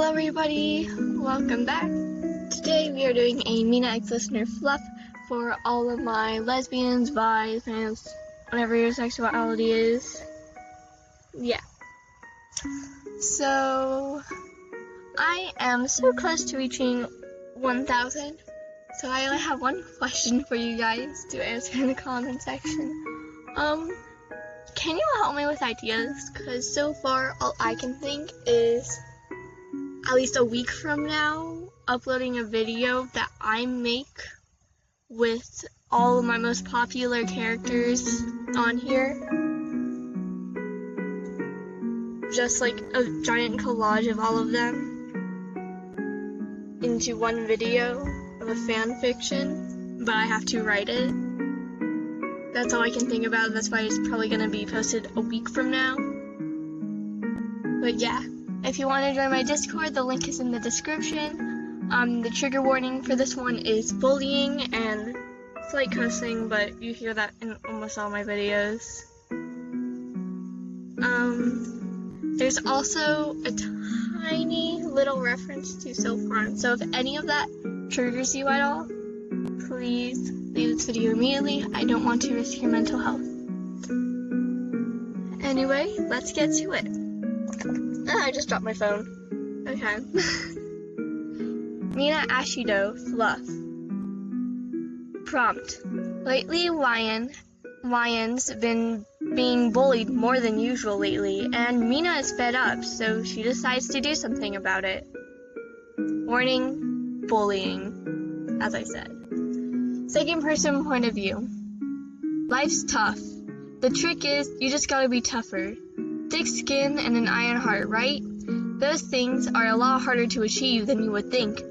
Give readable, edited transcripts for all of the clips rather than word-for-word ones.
Hello everybody, welcome back. Today we are doing a Mina X listener fluff for all of my lesbians, bis, fans, whatever your sexuality is. Yeah. So, I am so close to reaching 1,000. So I only have one question for you guys to answer in the comment section. Can you help me with ideas? Because so far all I can think is at least a week from now uploading a video that I make with all of my most popular characters on here. Just like a giant collage of all of them into one video of a fan fiction, but I have to write it. That's all I can think about. That's why it's probably going to be posted a week from now. But yeah, if you want to join my Discord, the link is in the description. The trigger warning for this one is bullying and slight cussing, but you hear that in almost all my videos. There's also a tiny little reference to self-harm, so if any of that triggers you at all, please leave this video immediately. I don't want to risk your mental health. Anyway, let's get to it. I just dropped my phone. Okay. Mina Ashido, Fluff. Prompt. Lately, Ryan's been being bullied more than usual lately, and Mina is fed up, so she decides to do something about it. Warning, bullying, as I said. Second person point of view. Life's tough. The trick is, you just gotta be tougher. Thick skin and an iron heart, right? Those things are a lot harder to achieve than you would think.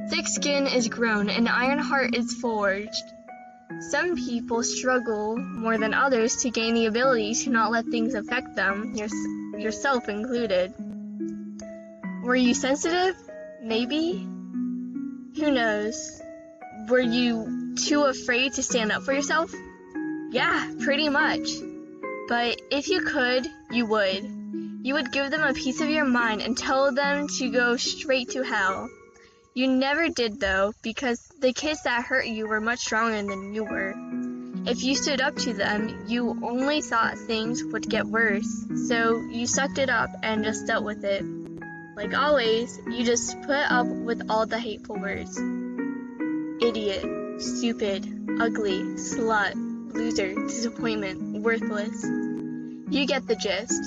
Thick skin is grown, and iron heart is forged. Some people struggle more than others to gain the ability to not let things affect them, yourself included. Were you sensitive? Maybe? Who knows? Were you too afraid to stand up for yourself? Yeah, pretty much. But if you could, you would. You would give them a piece of your mind and tell them to go straight to hell. You never did though, because the kids that hurt you were much stronger than you were. If you stood up to them, you only thought things would get worse. So you sucked it up and just dealt with it. Like always, you just put up with all the hateful words. Idiot, stupid, ugly, slut, loser, disappointment, worthless. You get the gist.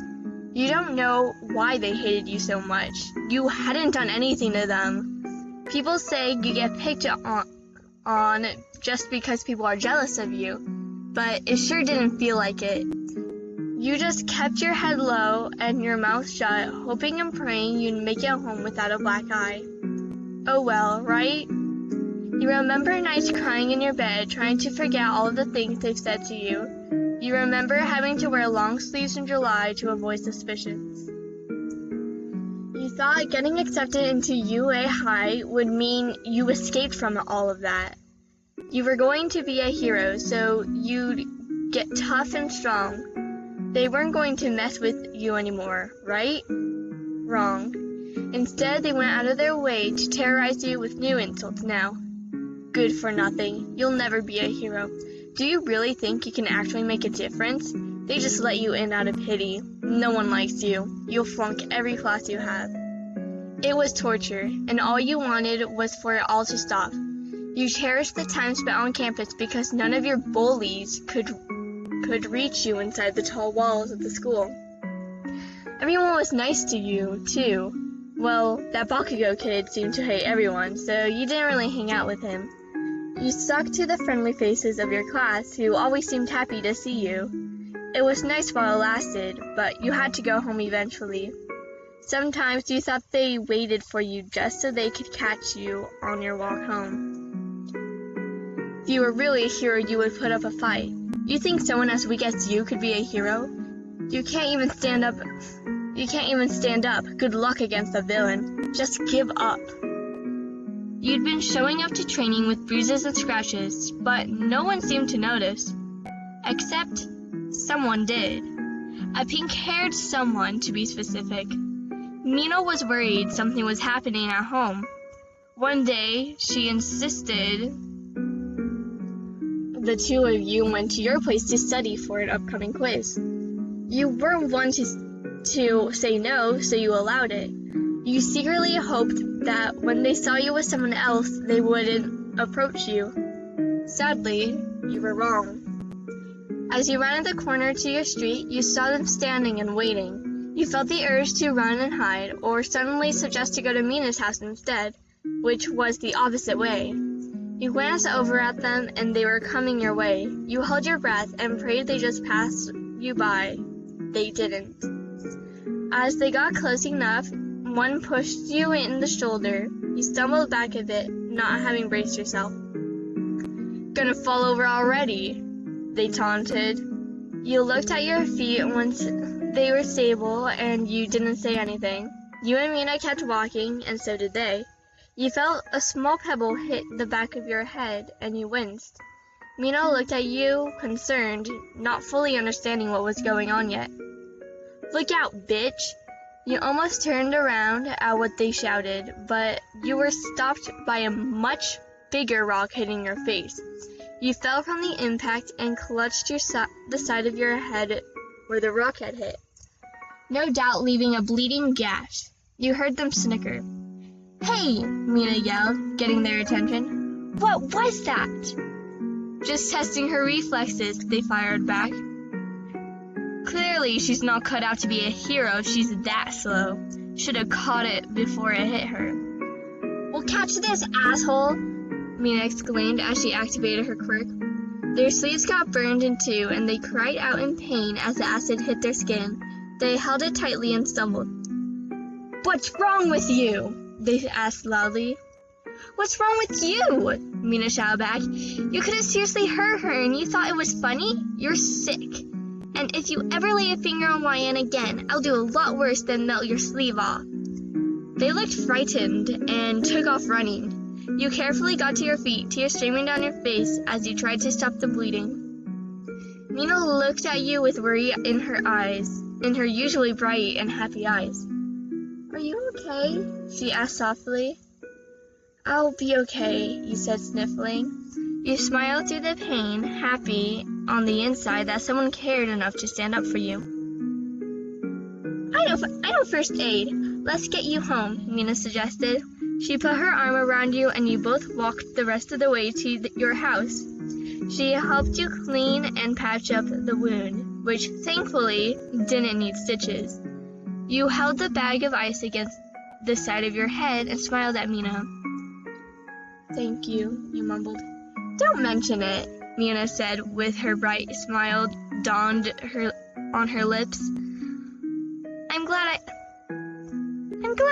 You don't know why they hated you so much. You hadn't done anything to them. People say you get picked on just because people are jealous of you, but it sure didn't feel like it. You just kept your head low and your mouth shut, hoping and praying you'd make it home without a black eye. Oh well, right? You remember nights crying in your bed, trying to forget all of the things they've said to you. You remember having to wear long sleeves in July to avoid suspicions. You thought getting accepted into UA High would mean you escaped from all of that. You were going to be a hero, so you'd get tough and strong. They weren't going to mess with you anymore, right? Wrong. Instead, they went out of their way to terrorize you with new insults now. Good for nothing. You'll never be a hero. Do you really think you can actually make a difference? They just let you in out of pity. No one likes you. You'll flunk every class you have. It was torture, and all you wanted was for it all to stop. You cherished the time spent on campus because none of your bullies could reach you inside the tall walls of the school. Everyone was nice to you, too. Well, that Bakugo kid seemed to hate everyone, so you didn't really hang out with him. You stuck to the friendly faces of your class, who always seemed happy to see you. It was nice while it lasted, but you had to go home eventually. Sometimes you thought they waited for you just so they could catch you on your walk home. If you were really a hero, you would put up a fight. You think someone as weak as you could be a hero? You can't even stand up. Good luck against a villain. Just give up. You'd been showing up to training with bruises and scratches, but no one seemed to notice. Except someone did. A pink-haired someone, to be specific. Mina was worried something was happening at home. One day, she insisted the two of you went to your place to study for an upcoming quiz. You weren't one to say no, so you allowed it. You secretly hoped that when they saw you with someone else, they wouldn't approach you. Sadly, you were wrong. As you ran the corner to your street, you saw them standing and waiting. You felt the urge to run and hide, or suddenly suggest to go to Mina's house instead, which was the opposite way. You glanced over at them, and they were coming your way. You held your breath and prayed they just passed you by. They didn't. As they got close enough, one pushed you in the shoulder. You stumbled back a bit, not having braced yourself. Gonna fall over already, they taunted. You looked at your feet once they were stable, and you didn't say anything. You and Mina kept walking, and so did they. You felt a small pebble hit the back of your head, and you winced. Mina looked at you, concerned, not fully understanding what was going on yet. "Look out, bitch!" You almost turned around at what they shouted, but you were stopped by a much bigger rock hitting your face. You fell from the impact and clutched the side of your head where the rock had hit, no doubt leaving a bleeding gash. You heard them snicker. "Hey!" Mina yelled, getting their attention. "What was that?" "Just testing her reflexes," they fired back. Clearly, she's not cut out to be a hero if she's that slow. Should have caught it before it hit her. "Well, catch this, asshole!" Mina exclaimed as she activated her quirk. Their sleeves got burned in two, and they cried out in pain as the acid hit their skin. They held it tightly and stumbled. "What's wrong with you?" they asked loudly. "What's wrong with you?" Mina shouted back. "You could have seriously hurt her, and you thought it was funny? You're sick. And if you ever lay a finger on YN again, I'll do a lot worse than melt your sleeve off." They looked frightened and took off running. You carefully got to your feet, tears streaming down your face as you tried to stop the bleeding. Mina looked at you with worry in her eyes, in her usually bright and happy eyes. "Are you okay?" she asked softly. "I'll be okay," you said, sniffling. You smiled through the pain, happy on the inside that someone cared enough to stand up for you. I know first aid. Let's get you home," Mina suggested. She put her arm around you, and you both walked the rest of the way to your house. She helped you clean and patch up the wound, which thankfully didn't need stitches. You held the bag of ice against the side of your head and smiled at Mina. "Thank you," you mumbled. "Don't mention it," Mina said with her bright smile dawned on her lips. I'm glad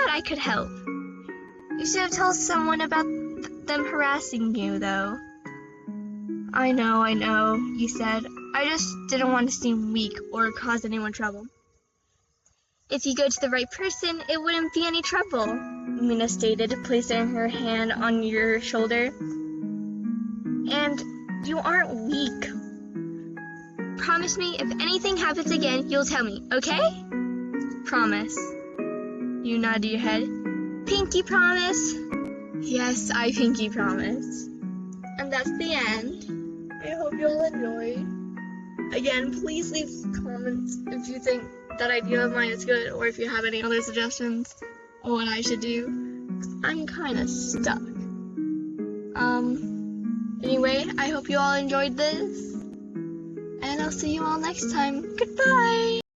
I could help. You should have told someone about them harassing you, though." I know, you said. "I just didn't want to seem weak or cause anyone trouble." "If you go to the right person, it wouldn't be any trouble," Mina stated, placing her hand on your shoulder. "And you aren't weak. Promise me if anything happens again, you'll tell me, okay?" "Promise." You nodded your head. "Pinky promise?" "Yes, I pinky promise." And that's the end. I hope you all enjoyed. Again, please leave comments if you think that idea of mine is good, or if you have any other suggestions on what I should do. I'm kind of stuck. Anyway, I hope you all enjoyed this, and I'll see you all next time. Goodbye!